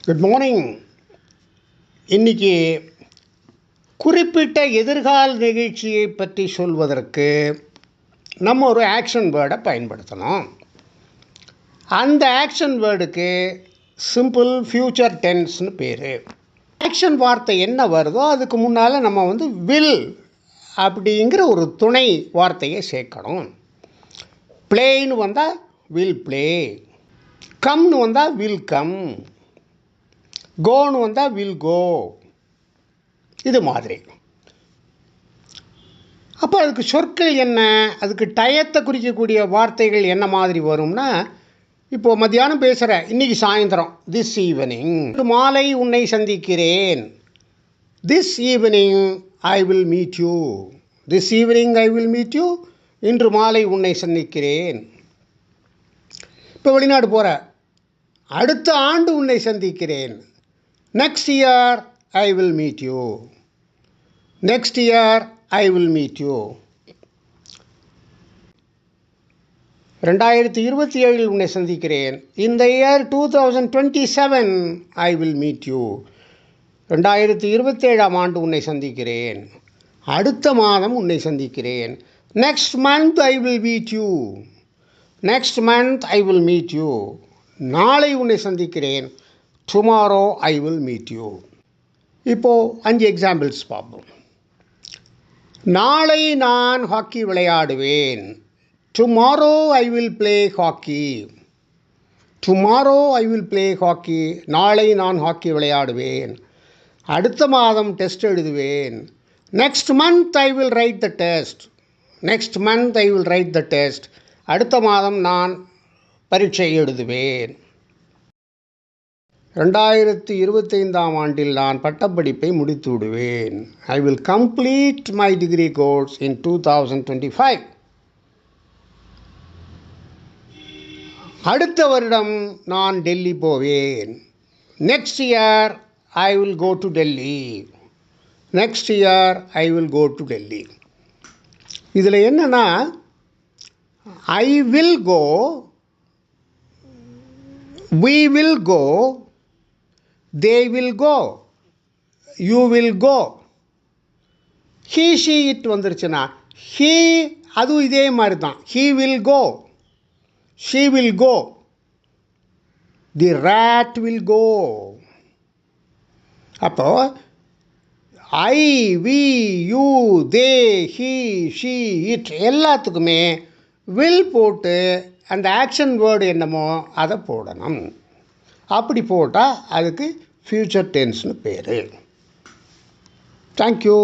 Good morning. இன்றைக்கி குறிப்பிட்ட எதிர்கால நிகழ்ச்சியை பற்றி சொல்வதற்கு நம்ம ஒரு ஆக்ஷன் வேர்டை பயன்படுத்தணும். அந்த ஆக்ஷன் வேர்டுக்கு சிம்பிள் ஃப்யூச்சர் டென்ஸ்னு பேர். ஆக்ஷன் வார்த்தை என்ன வருதோ அதுக்கு முன்னால் நம்ம வில் அப்படிங்கிற ஒரு துணை வார்த்தையை சேர்க்கணும். ப்ளேன்னு வந்தால் வில் ப்ளே, கம்னு வந்தால் வில் கம், கோன்னு வந்தால் வில் கோ. இது மாதிரி. அப்போ அதுக்கு சொற்கள் என்ன, அதுக்கு டயத்தை குறிக்கக்கூடிய வார்த்தைகள் என்ன மாதிரி வரும்னா, இப்போது மத்தியானம் பேசுகிற இன்றைக்கி சாயந்தரம், திஸ் ஈவினிங், மாலை உன்னை சந்திக்கிறேன், this evening I will meet you, this evening I will meet you, இன்று மாலை உன்னை சந்திக்கிறேன். இப்போ வெளிநாடு போகிற, அடுத்த ஆண்டு உன்னை சந்திக்கிறேன், next year I will meet you, next year I will meet you. 2027 உன்னை சந்திக்கிறேன், இந்த year 2027 I will meet you, 2027 ஆண்டு உன்னை சந்திக்கிறேன், அடுத்த மாதம் உன்னை சந்திக்கிறேன், next month I will meet you, next month I will meet you, நாளை உன்னை சந்திக்கிறேன், tomorrow I will meet you. இப்போது 5 எக்ஸாம்பிள்ஸ் பார்ப்போம். நாளை நான் ஹாக்கி விளையாடுவேன், tomorrow I will play hockey, tomorrow I will play hockey, நாளை நான் ஹாக்கி விளையாடுவேன், அடுத்த மாதம் டெஸ்ட் எழுதுவேன், next month I will write the test, next month I will write the test, அடுத்த மாதம் நான் பரீட்சை எழுதுவேன். 2025 ஆண்டில் நான் பட்டப்படிப்பை முடித்து விடுவேன், I will complete my degree course in 2025. அடுத்த வருடம் நான் டெல்லி போவேன், next year I will go to Delhi, next year I will go to Delhi. இதில் என்னென்னா, I will go, we will go, they will go, you will go, he she it வந்துருச்சுன்னா he அதுவும் இதே மாதிரி தான், he will go, she will go, the rat will go. அப்போ I, we, you, they, he, she, it எல்லாத்துக்குமே will போட்டு அந்த action word என்னமோ அதை போடணும். அப்படி போட்டால் அதுக்கு ஃப்யூச்சர் டென்ஸ்னு பேர். தேங்க்யூ.